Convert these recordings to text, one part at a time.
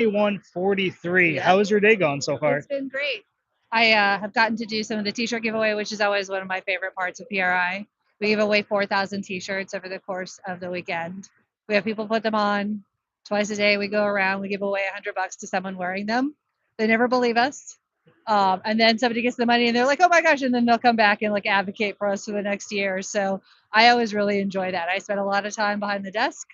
2143. Yep. How is your day going so far? It's been great. I have gotten to do some of the t-shirt giveaway, which is always one of my favorite parts of PRI. We give away 4,000 t-shirts over the course of the weekend. We have people put them on twice a day. We go around, we give away $100 to someone wearing them. They never believe us. And then somebody gets the money and they're like, oh my gosh. And then they'll come back and like advocate for us for the next year. So I always really enjoy that. I spend a lot of time behind the desk.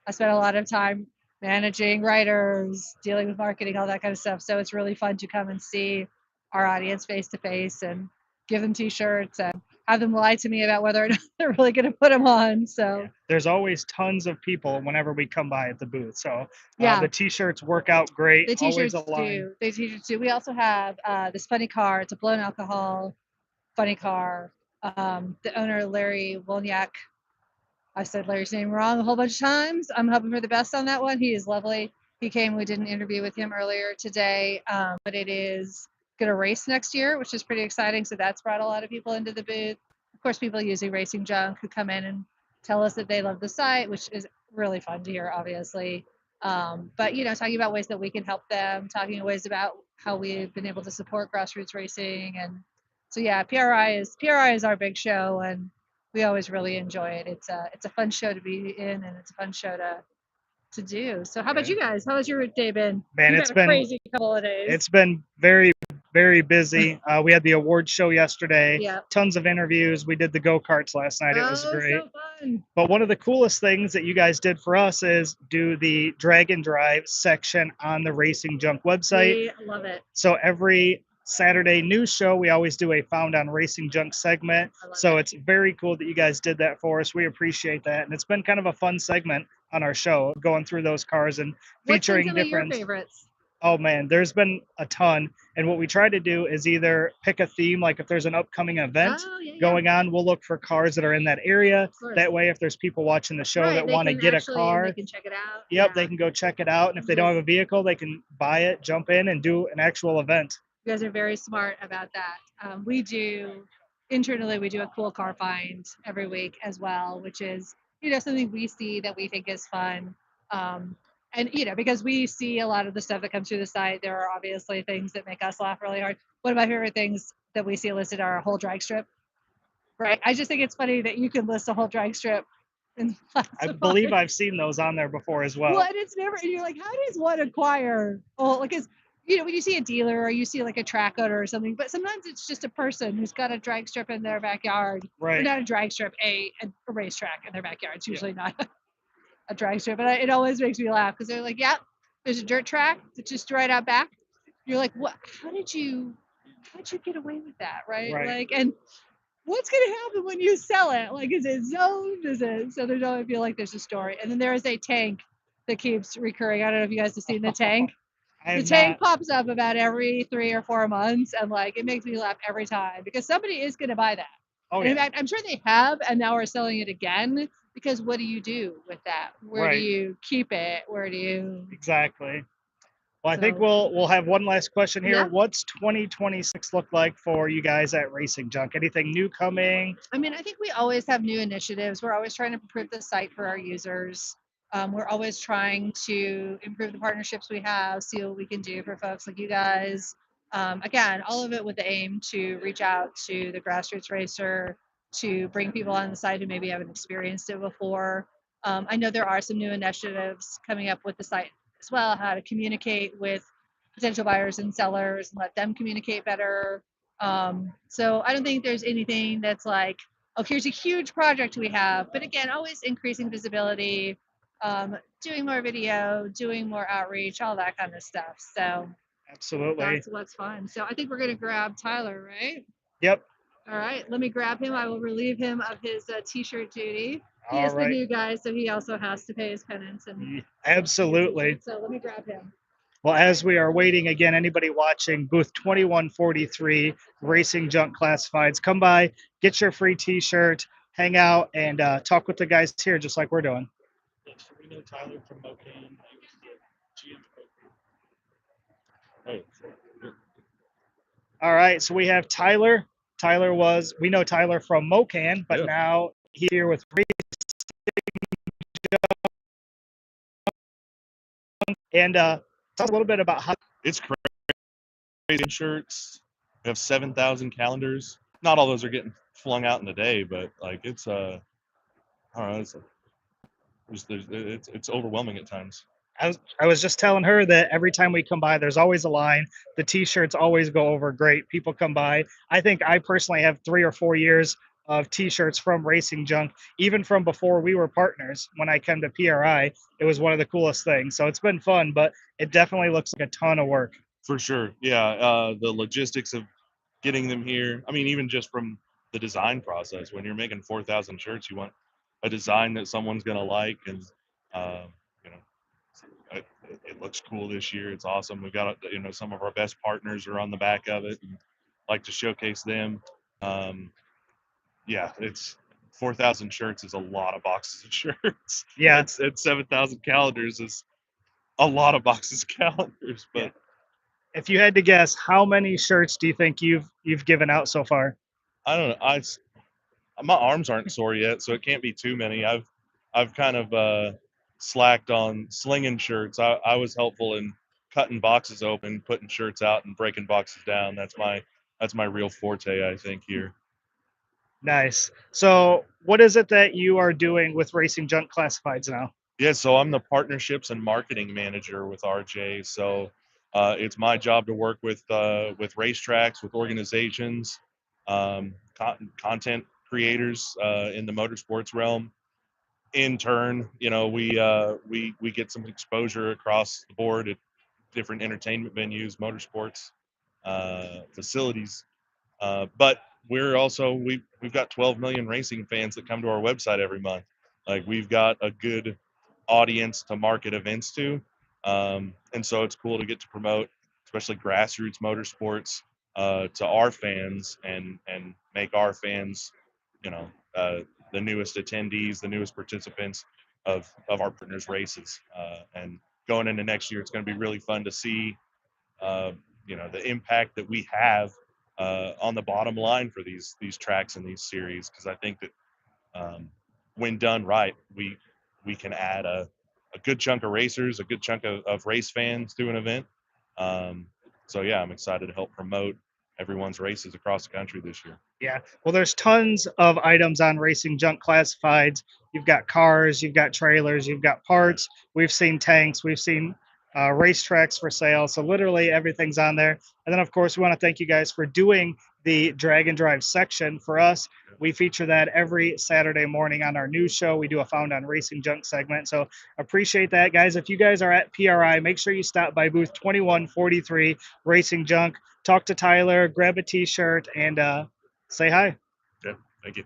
I spend a lot of time managing writers, dealing with marketing, all that kind of stuff. So it's really fun to come and see our audience face to face and give them t-shirts and have them lie to me about whether or not they're really going to put them on. So There's always tons of people whenever we come by at the booth. So yeah, the t-shirts work out great. the Always t-shirts a line. do. The t-shirts do. We also have this funny car. It's a blown alcohol funny car. The owner, Larry Wolniak. I said Larry's name wrong a whole bunch of times. I'm hoping for the best on that one. He is lovely. He came. We did an interview with him earlier today, but it is going to race next year, which is pretty exciting. So that's brought a lot of people into the booth. Of course, people using Racing Junk who come in and tell us that they love the site, which is really fun to hear, obviously. But talking about ways that we can help them, talking ways about how we've been able to support grassroots racing, and so yeah, PRI is our big show, and we always really enjoy it. It's a fun show to be in, and it's a fun show to do. So how about you guys? How has your day been? Man, You've it's had a been crazy couple of days. It's been very, very busy. We had the award show yesterday. Yeah. Tons of interviews. We did the go-karts last night. It was great. So fun. But one of the coolest things that you guys did for us is do the drag and drive section on the Racing Junk website. We love it. So every Saturday news show, we always do a Found on Racing Junk segment. So it's very cool that you guys did that for us. We appreciate that. And it's been kind of a fun segment on our show, going through those cars and featuring What's been some different. of your favorites? Oh man, there's been a ton. And what we try to do is either pick a theme, like if there's an upcoming event going on, we'll look for cars that are in that area. That way, if there's people watching the show that want to get a car, they can check it out. Yep, they can go check it out. And if they don't have a vehicle, they can buy it, jump in, and do an actual event. You guys are very smart about that. We do internally, we do a cool car find every week as well, which is something we see that we think is fun. And because we see a lot of the stuff that comes through the site, there are obviously things that make us laugh really hard. One of my favorite things that we see listed are a whole drag strip. Right? I just think it's funny that you can list a whole drag strip. I believe I've seen those on there before as well. Well, and it's never. And you're like, how does one acquire? Oh, because when you see a dealer or you see like a track owner or something, but sometimes it's just a person who's got a drag strip in their backyard. Right. Or not a drag strip, a racetrack in their backyard. It's usually not a drag strip, but it always makes me laugh because they're like, yeah, there's a dirt track that's just right out back. You're like, what? How did you get away with that? Right. Like, and what's going to happen when you sell it? Like, is it zoned? Is it? So there's always feel like there's a story. And then there is a tank that keeps recurring. I don't know if you guys have seen the tank. The tank pops up about every 3 or 4 months, and like it makes me laugh every time because somebody is going to buy that. Oh, and in fact, I'm sure they have, and now we're selling it again because what do you do with that? Where do you keep it? Where do you? Exactly. Well, I think we'll have one last question here. Yeah. What's 2026 look like for you guys at Racing Junk? Anything new coming? I mean, I think we always have new initiatives. We're always trying to improve the site for our users. We're always trying to improve the partnerships we have, see what we can do for folks like you guys. Again, all of it with the aim to reach out to the grassroots racer, to bring people on the site who maybe haven't experienced it before. I know there are some new initiatives coming up with the site as well, how to communicate with potential buyers and sellers and let them communicate better. So I don't think there's anything that's like, oh, here's a huge project we have. But again, always increasing visibility, doing more video, doing more outreach, all that kind of stuff. So absolutely, that's what's fun. So I think we're going to grab Tyler, right? Yep. All right, let me grab him. I will relieve him of his t-shirt duty. He is the new guy, so he also has to pay his penance. And absolutely. So let me grab him. Well, as we are waiting again, anybody watching booth 2143, Racing Junk Classifieds, come by, get your free t-shirt, hang out, and talk with the guys here just like we're doing. Yeah, so we know Tyler from Mocan. All right, so we have Tyler. We know Tyler from Mocan, but now he's here with Racing Junk. And Tell us a little bit about how. It's crazy. Shirts. We have 7,000 calendars. Not all those are getting flung out in a day, but like it's I don't know. It's overwhelming at times. I was just telling her that every time we come by, there's always a line. The T-shirts always go over great. People come by. I think I personally have 3 or 4 years of T-shirts from Racing Junk, even from before we were partners. When I came to PRI, it was one of the coolest things. So it's been fun, but it definitely looks like a ton of work. For sure, yeah. The logistics of getting them here. I mean, even just from the design process, when you're making 4,000 shirts, you want a design that someone's gonna like, and you know, it looks cool this year. It's awesome. We've got some of our best partners are on the back of it, and like to showcase them. Yeah, it's 4,000 shirts is a lot of boxes of shirts. Yeah, it's 7,000 calendars is a lot of boxes of calendars, but. Yeah. If you had to guess, how many shirts do you think you've given out so far? I don't know. My arms aren't sore yet, so it can't be too many. I've kind of slacked on slinging shirts. I was helpful in cutting boxes open, putting shirts out, and breaking boxes down. That's my real forte, I think, here. Nice. So, what is it that you are doing with Racing Junk Classifieds now? Yeah, so I'm the partnerships and marketing manager with RJ. So it's my job to work with racetracks, with organizations, content creators in the motorsports realm. In turn, we get some exposure across the board at different entertainment venues, motorsports facilities. But we've got 12 million racing fans that come to our website every month. Like we've got a good audience to market events to, and so it's cool to get to promote, especially grassroots motorsports, to our fans and make our fans, the newest attendees, the newest participants of our partners' races. And going into next year, it's going to be really fun to see, the impact that we have on the bottom line for these tracks and these series, because I think that when done right, we can add a good chunk of racers, a good chunk of race fans to an event. So yeah, I'm excited to help promote everyone's races across the country this year. Yeah. Well, there's tons of items on Racing Junk Classifieds. You've got cars, you've got trailers, you've got parts. We've seen tanks, we've seen racetracks for sale. So literally everything's on there. And then, of course, we want to thank you guys for doing the drag and drive section for us. We feature that every Saturday morning on our news show. We do a Found on Racing Junk segment. So appreciate that, guys. If you guys are at PRI, make sure you stop by booth 2143 Racing Junk. Talk to Tyler, grab a t-shirt, and say hi. Yeah, thank you.